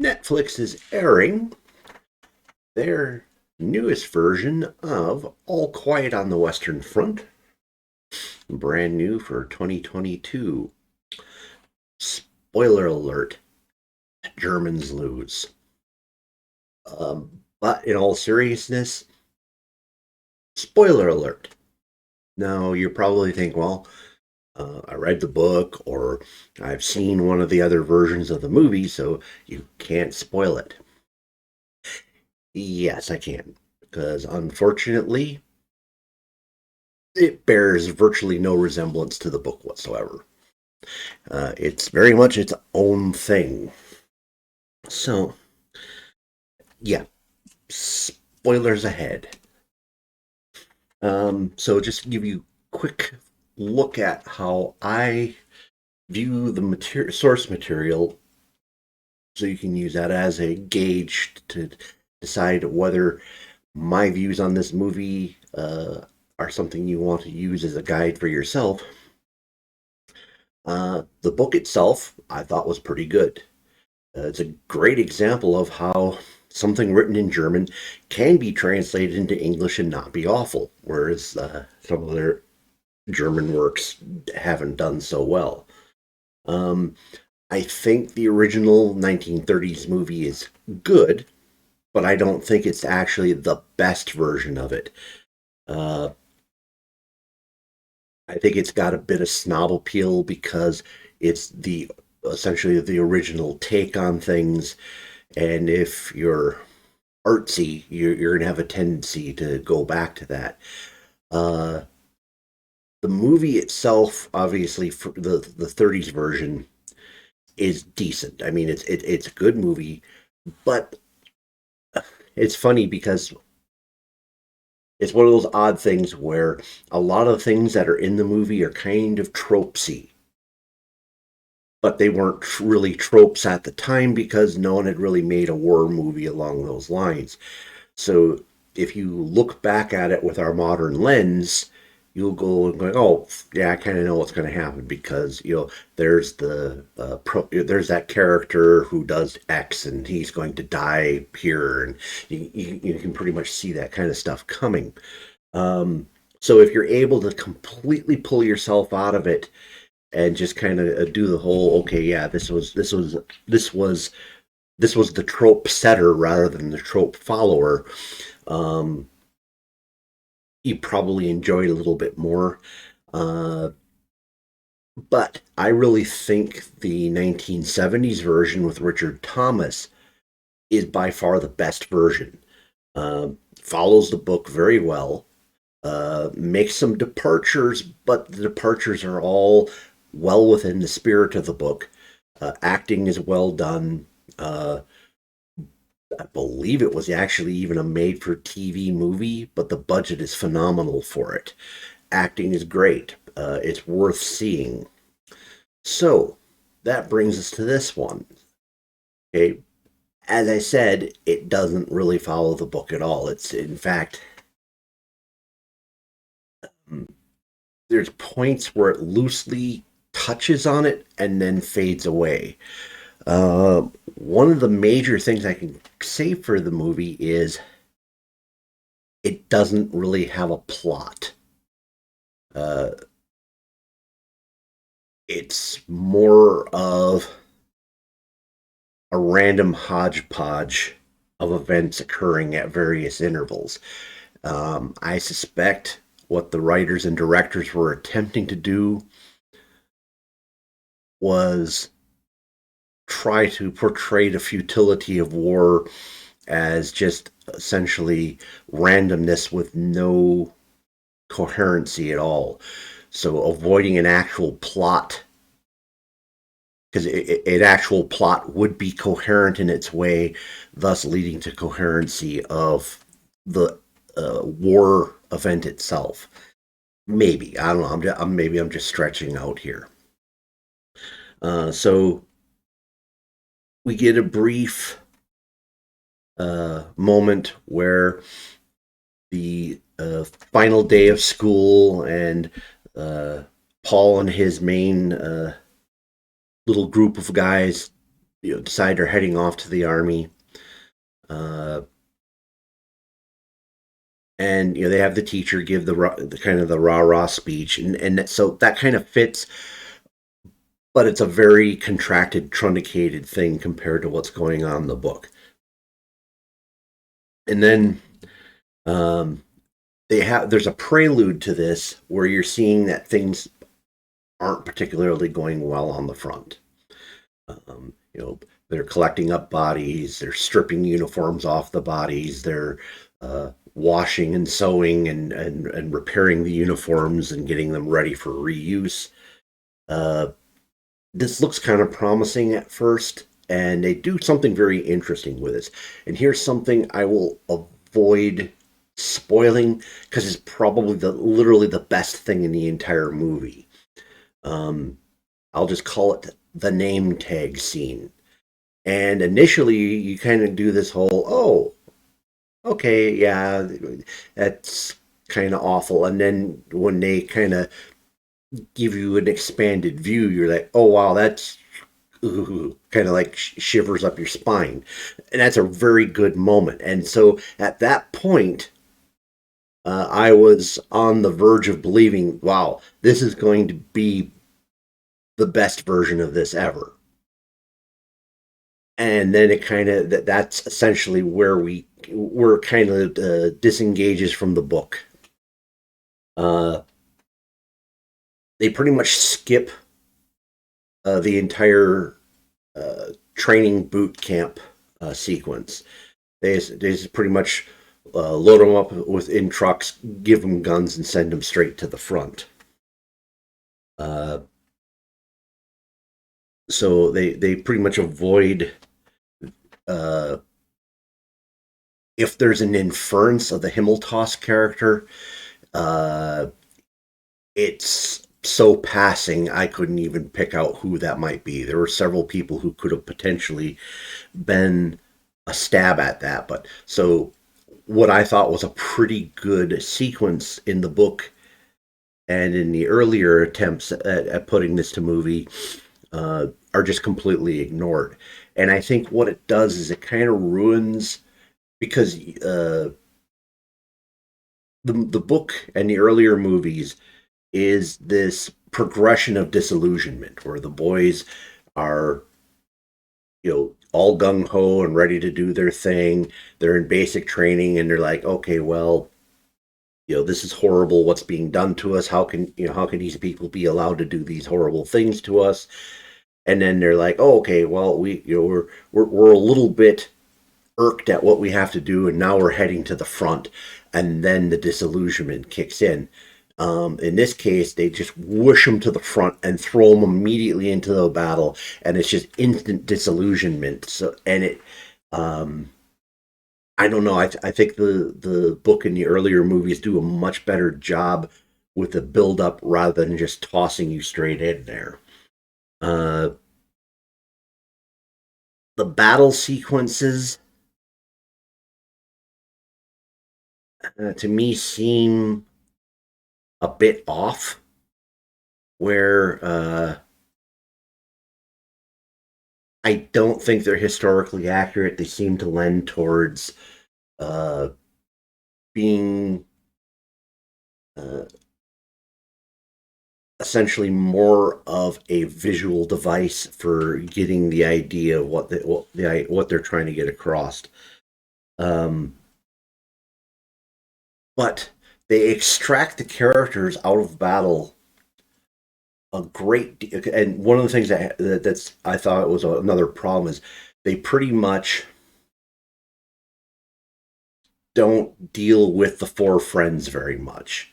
Netflix is airing their newest version of All Quiet on the Western Front, brand new for 2022. Spoiler alert, Germans lose. But in all seriousness, spoiler alert. Now, you probably think, well, I read the book or I've seen one of the other versions of the movie, so you can't spoil it. Yes, I can. Because unfortunately, it bears virtually no resemblance to the book whatsoever. It's very much its own thing. So, yeah, spoilers ahead. So, just to give you a quick look at how I view the source material, so you can use that as a gauge to decide whether my views on this movie are something you want to use as a guide for yourself. The book itself, I thought, was pretty good. It's a great example of how something written in German can be translated into English and not be awful, whereas some of their German works haven't done so well. Um, I think the original 1930s movie is good, but I don't think it's actually the best version of it. Uh, I think it's got a bit of snob appeal because it's the essentially the original take on things, and if you're artsy, you're going to have a tendency to go back to that. Uh, the movie itself, obviously, for the 30s version, is decent. I mean, it's a good movie, but it's funny because it's one of those odd things where a lot of things that are in the movie are kind of tropesy, but they weren't really tropes at the time because no one had really made a war movie along those lines. So if you look back at it with our modern lens, you'll go and go, oh, yeah, I kind of know what's going to happen because there's there's that character who does X and he's going to die here, and you can pretty much see that kind of stuff coming. Um, so if you're able to completely pull yourself out of it and just kind of do the whole, okay, yeah, this was the trope setter rather than the trope follower, um, you probably enjoyed a little bit more. Uh, but I really think the 1970s version with Richard Thomas is by far the best version. Follows the book very well, makes some departures, but the departures are all well within the spirit of the book. Acting is well done. I believe it was actually even a made for TV movie, but the budget is phenomenal for it. Acting is great. It's worth seeing. So that brings us to this one. Okay, as I said, it doesn't really follow the book at all. It's in fact, there's points where it loosely touches on it and then fades away. Uh, One of the major things I can say for the movie is it doesn't really have a plot. Uh, it's more of a random hodgepodge of events occurring at various intervals. I suspect what the writers and directors were attempting to do was try to portray the futility of war as just essentially randomness with no coherency at all. So avoiding an actual plot, because an actual plot would be coherent in its way, thus leading to coherency of the war event itself. Maybe I don't know. Maybe I'm just stretching out here. So we get a brief moment where the final day of school and Paul and his main little group of guys decide they're heading off to the army. Uh, and they have the teacher give the kind of the rah rah speech, and so that kind of fits, but it's a very contracted, truncated thing compared to what's going on in the book. And then um, there's a prelude to this where you're seeing that things aren't particularly going well on the front. They're collecting up bodies, they're stripping uniforms off the bodies, they're washing and sewing and repairing the uniforms and getting them ready for reuse. This looks kind of promising at first, and they do something very interesting with this. And here's something I will avoid spoiling because it's probably literally the best thing in the entire movie. I'll just call it the name tag scene. And initially, you kind of do this whole, oh, okay, yeah, that's kind of awful. And then when they kind of give you an expanded view, you're like, oh, wow, that's kind of like shivers up your spine. And that's a very good moment. And so at that point, I was on the verge of believing, wow, this is going to be the best version of this ever. And then it kind of that's essentially where we're kind of disengages from the book. They pretty much skip the entire training boot camp sequence. They just pretty much load them up in trucks, give them guns, and send them straight to the front. So they pretty much avoid if there's an inference of the Himmeltoss character, it's so passing I couldn't even pick out who that might be. There were several people who could have potentially been a stab at that, but so what I thought was a pretty good sequence in the book and in the earlier attempts at putting this to movie are just completely ignored. And I think what it does is it kind of ruins because the book and the earlier movies is this progression of disillusionment where the boys are all gung-ho and ready to do their thing. They're in basic training and they're like, okay, well, this is horrible what's being done to us. How can these people be allowed to do these horrible things to us? And then they're like, oh, okay, well, we're a little bit irked at what we have to do, and now we're heading to the front, and then the disillusionment kicks in. In this case, they just whoosh them to the front and throw them immediately into the battle, and it's just instant disillusionment. So, and it, I don't know. I think the book and the earlier movies do a much better job with the build up rather than just tossing you straight in there. Uh, the battle sequences to me seem a bit off where I don't think they're historically accurate. They seem to lend towards uh, being essentially more of a visual device for getting the idea of what they're trying to get across. But they extract the characters out of battle a great deal. And one of the things that's I thought was another problem is they pretty much don't deal with the four friends very much.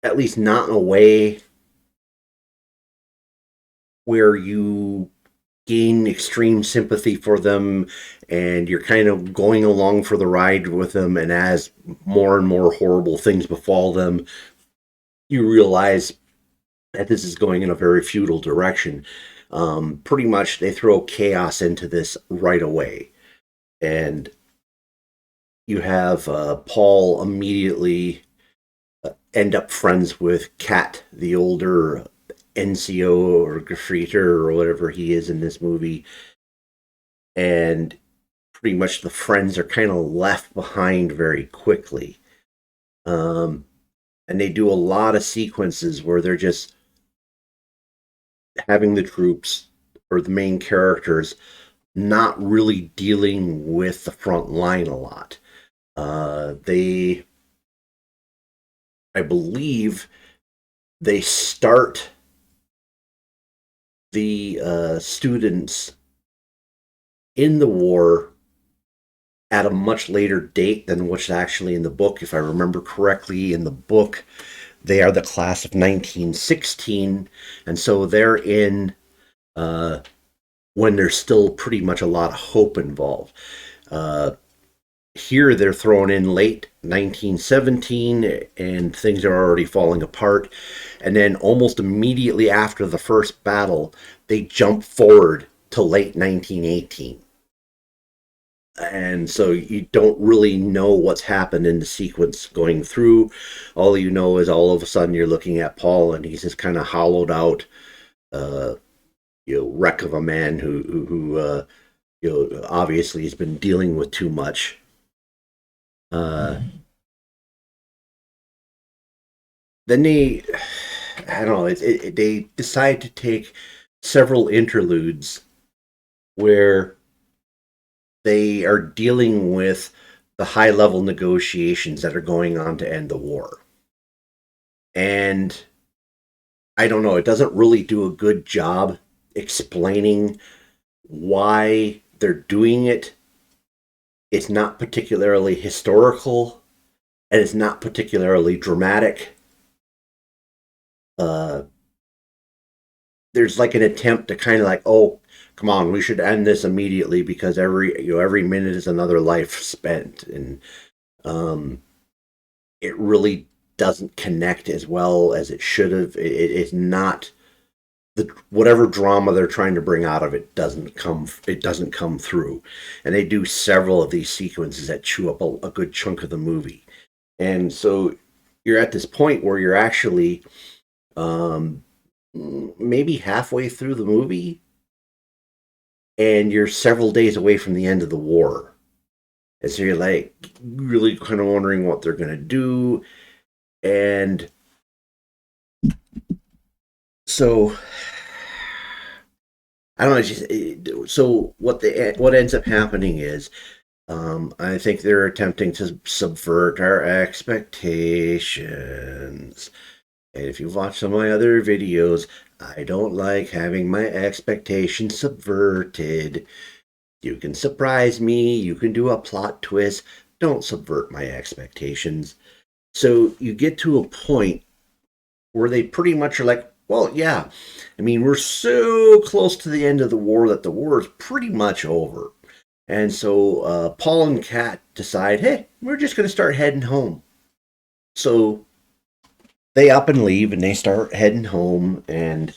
At least not in a way where you gain extreme sympathy for them and you're kind of going along for the ride with them, and as more and more horrible things befall them, you realize that this is going in a very futile direction. Pretty much they throw chaos into this right away, and you have Paul immediately end up friends with Kat, the older NCO or Gefreiter or whatever he is in this movie, and pretty much the friends are kind of left behind very quickly. And they do a lot of sequences where they're just having the troops or the main characters not really dealing with the front line a lot. They, I believe, they start the students in the war at a much later date than what's actually in the book. If I remember correctly, in the book, they are the class of 1916, and so they're in when there's still pretty much a lot of hope involved. Uh, Here they're thrown in late 1917 and things are already falling apart. And then almost immediately after the first battle, they jump forward to late 1918. And so you don't really know what's happened in the sequence going through. All you know is all of a sudden you're looking at Paul and he's this kind of hollowed out, uh, wreck of a man who obviously has been dealing with too much. Uh, then I don't know, they decide to take several interludes where they are dealing with the high level negotiations that are going on to end the war. And I don't know, it doesn't really do a good job explaining why they're doing it. It's not particularly historical and it's not particularly dramatic. Uh, there's like an attempt to kind of like, oh, come on, we should end this immediately because every minute is another life spent, and um, it really doesn't connect as well as it should have. It's not the whatever drama they're trying to bring out of it doesn't come through, and they do several of these sequences that chew up a good chunk of the movie, and so you're at this point where you're actually um, maybe halfway through the movie and you're several days away from the end of the war. And so you're like really kind of wondering what they're going to do. And so I don't know. So what ends up happening is I think they're attempting to subvert our expectations. And if you've watched some of my other videos, I don't like having my expectations subverted. You can surprise me, you can do a plot twist. Don't subvert my expectations. So you get to a point where they pretty much are like, well, yeah, I mean, we're so close to the end of the war that the war is pretty much over. And so Paul and Kat decide, hey, we're just going to start heading home. So they up and leave and they start heading home. And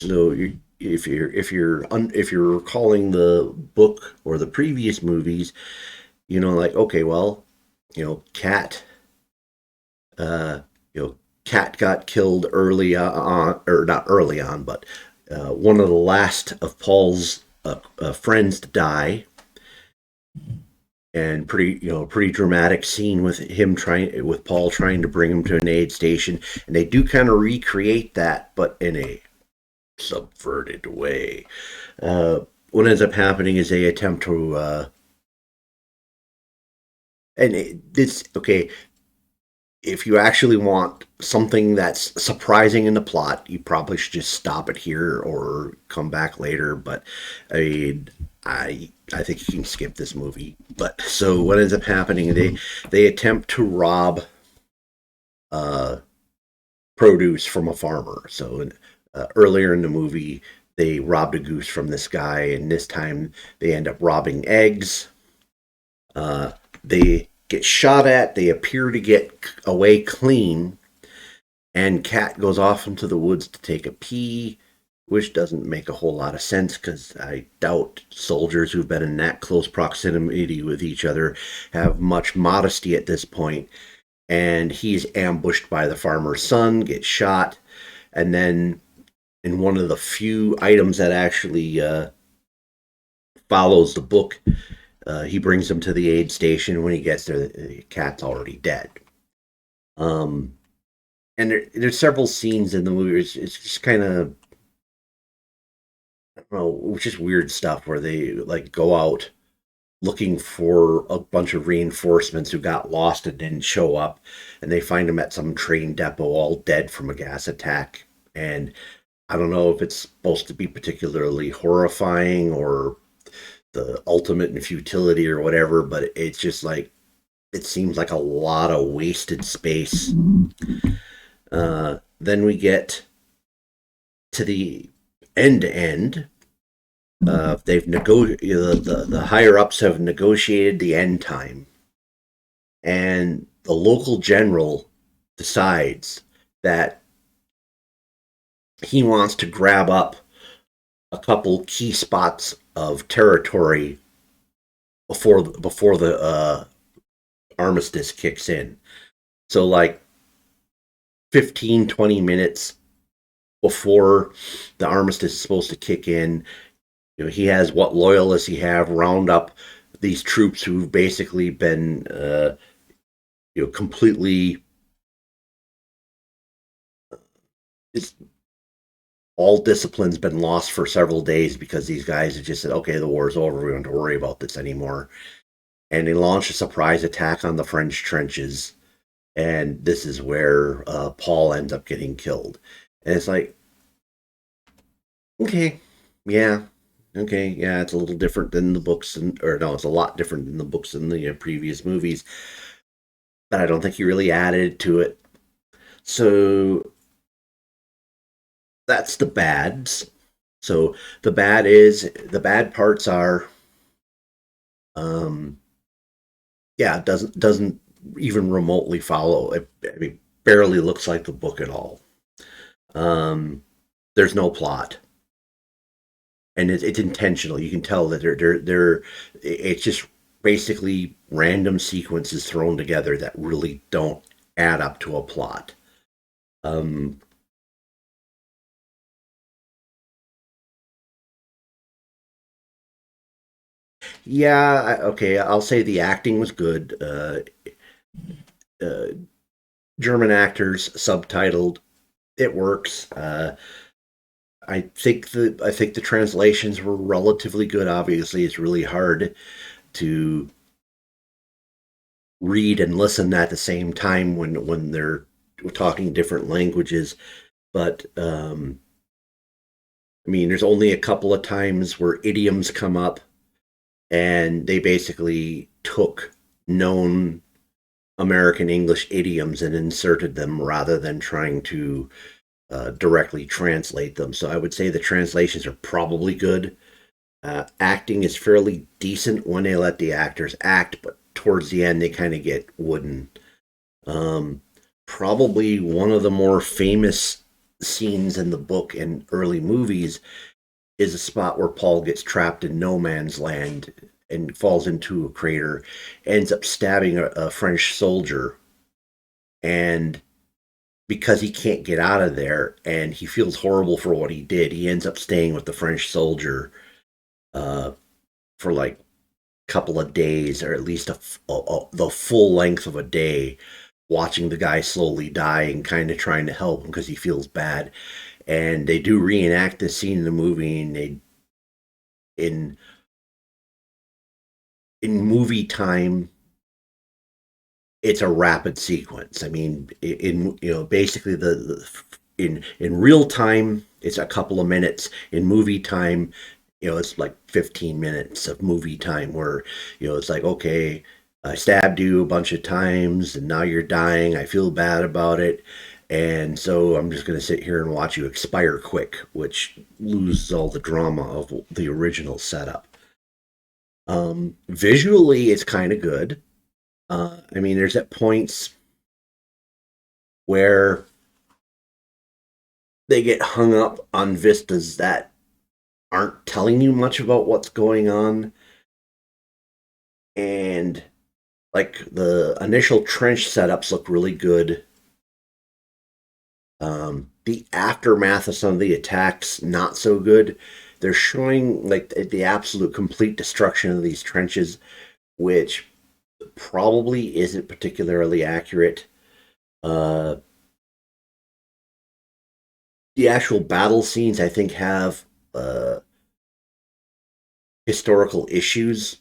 so if you're recalling the book or the previous movies, like, okay, well, Kat, uh, Kat got killed early on, or not early on, but one of the last of Paul's friends to die, and pretty dramatic scene with Paul trying to bring him to an aid station, and they do kind of recreate that, but in a subverted way. What ends up happening is they attempt to, okay, if you actually want something that's surprising in the plot, you probably should just stop it here or come back later. But I think you can skip this movie. But so what ends up happening? They attempt to rob produce from a farmer. So earlier in the movie, they robbed a goose from this guy, and this time they end up robbing eggs. They get shot at. They appear to get away clean, and Kat goes off into the woods to take a pee, which doesn't make a whole lot of sense because I doubt soldiers who've been in that close proximity with each other have much modesty at this point. And he's ambushed by the farmer's son, gets shot, and then and one of the few items that actually follows the book. He brings them to the aid station. When he gets there, the cat's already dead. Um, and there's several scenes in the movie. It's just kind of, I don't know, just weird stuff where they like go out looking for a bunch of reinforcements who got lost and didn't show up, and they find them at some train depot, all dead from a gas attack. And I don't know if it's supposed to be particularly horrifying or the ultimate in futility or whatever, but it's just like it seems like a lot of wasted space. Then we get to the end. The higher ups have negotiated the end time, and the local general decides that he wants to grab up a couple key spots of territory before the armistice kicks in. So like 15-20 minutes before the armistice is supposed to kick in, he has what loyalists he have round up these troops who've basically been completely it's all discipline's been lost for several days because these guys have just said, okay, the war's over, we don't have to worry about this anymore. And they launch a surprise attack on the French trenches, and this is where Paul ends up getting killed. And it's like, okay, yeah, okay, yeah, it's a little different than the books, or no, it's a lot different than the books in the previous movies, but I don't think he really added to it. So that's the bads. So the bad parts are, um, yeah, it doesn't even remotely follow. I mean, barely looks like the book at all. Um, there's no plot, and it's intentional. You can tell that they're it's just basically random sequences thrown together that really don't add up to a plot. Um, yeah, okay, I'll say the acting was good. Uh, German actors, subtitled, it works. I think the translations were relatively good. Obviously, it's really hard to read and listen at the same time when they're talking different languages. But I mean, there's only a couple of times where idioms come up, and they basically took known American English idioms and inserted them rather than trying to directly translate them. So I would say the translations are probably good. Acting is fairly decent when they let the actors act, but towards the end they kind of get wooden. Um, Probably one of the more famous scenes in the book and early movies is a spot where Paul gets trapped in no man's land and falls into a crater, ends up stabbing a French soldier, and because he can't get out of there and he feels horrible for what he did, he ends up staying with the French soldier uh, for like a couple of days, or at least the full length of a day, watching the guy slowly die and kind of trying to help him because he feels bad. And they do reenact this scene in the movie, and they in in movie time it's a rapid sequence. I mean, in basically in real time it's a couple of minutes. In movie time, it's like 15 minutes of movie time where it's like, okay, I stabbed you a bunch of times and now you're dying. I feel bad about it. And so I'm just going to sit here and watch you expire quick, which loses all the drama of the original setup. Visually, it's kind of good. I mean, there's at points where they get hung up on vistas that aren't telling you much about what's going on. And like the initial trench setups look really good. The aftermath of some of the attacks, not so good. They're showing like the absolute complete destruction of these trenches, which probably isn't particularly accurate. Uh, the actual battle scenes, I think, have historical issues.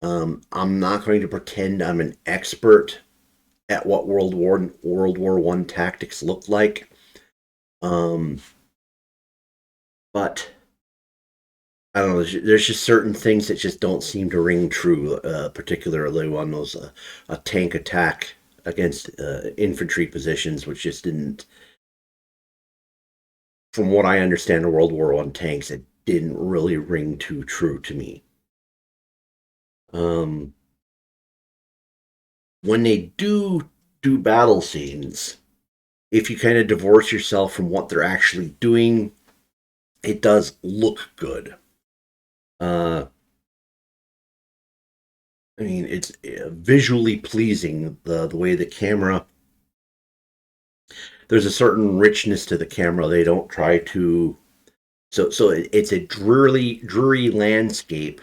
I'm not going to pretend I'm an expert at what World War I tactics looked like, um, but I don't know. There's just certain things that just don't seem to ring true, particularly on those a tank attack against infantry positions, which just didn't. From what I understand of World War I tanks, it didn't really ring too true to me. Um, when they do battle scenes, if you kind of divorce yourself from what they're actually doing, it does look good. Uh, I mean, it's visually pleasing. The way the camera, there's a certain richness to the camera. They don't try to. So it's a dreary landscape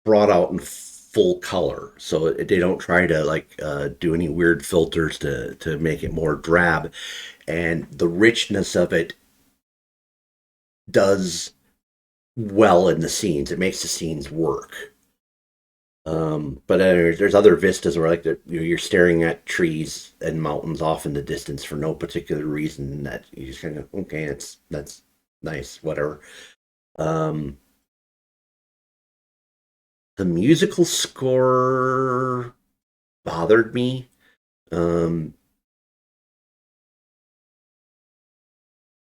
brought out in full color. So they don't try to like do any weird filters to make it more drab, and the richness of it does well in the scenes. It makes the scenes work. But there's other vistas where like you're staring at trees and mountains off in the distance for no particular reason. That you just kind of okay, that's nice, whatever. Um, the musical score bothered me. Um,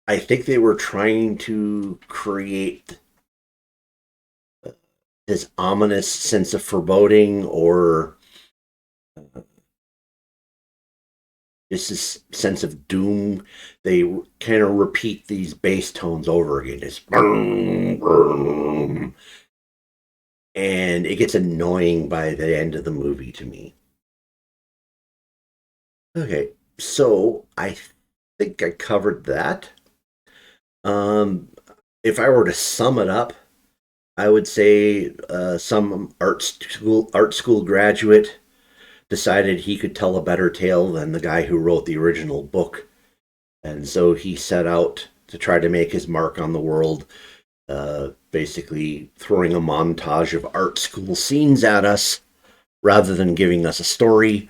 I think they were trying to create this ominous sense of foreboding or just this sense of doom. They kind of repeat these bass tones over again. It's boom, boom, and it gets annoying by the end of the movie to me. Okay, so I think I covered that. Um, if I were to sum it up, I would say some art school graduate decided he could tell a better tale than the guy who wrote the original book, and so he set out to try to make his mark on the world, basically throwing a montage of art school scenes at us rather than giving us a story.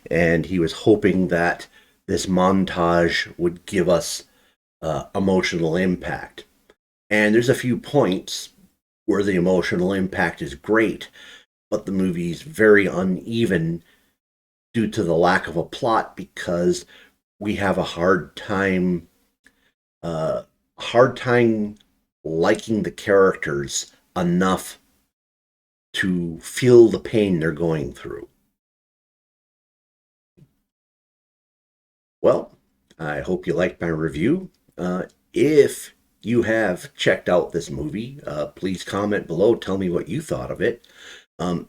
And he was hoping that this montage would give us emotional impact. And there's a few points where the emotional impact is great, but the movie's very uneven due to the lack of a plot because we have a hard time liking the characters enough to feel the pain they're going through. Well, I hope you liked my review. If you have checked out this movie, please comment below. Tell me what you thought of it.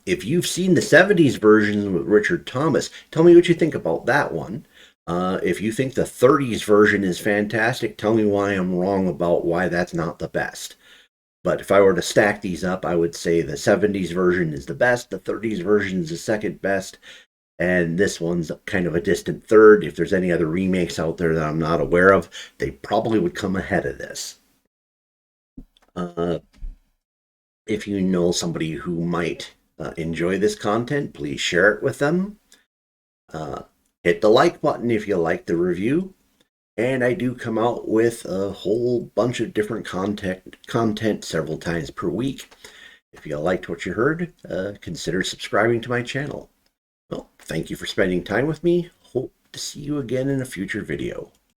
If you've seen the 70s version with Richard Thomas, tell me what you think about that one. If you think the 30s version is fantastic, tell me why I'm wrong about why that's not the best. But if I were to stack these up, I would say the 70s version is the best, the 30s version is the second best, and this one's kind of a distant third. If there's any other remakes out there that I'm not aware of, they probably would come ahead of this. Uh, if you know somebody who might enjoy this content, please share it with them. Hit the like button if you like the review. And I do come out with a whole bunch of different content several times per week. If you liked what you heard, consider subscribing to my channel. Well, thank you for spending time with me. Hope to see you again in a future video.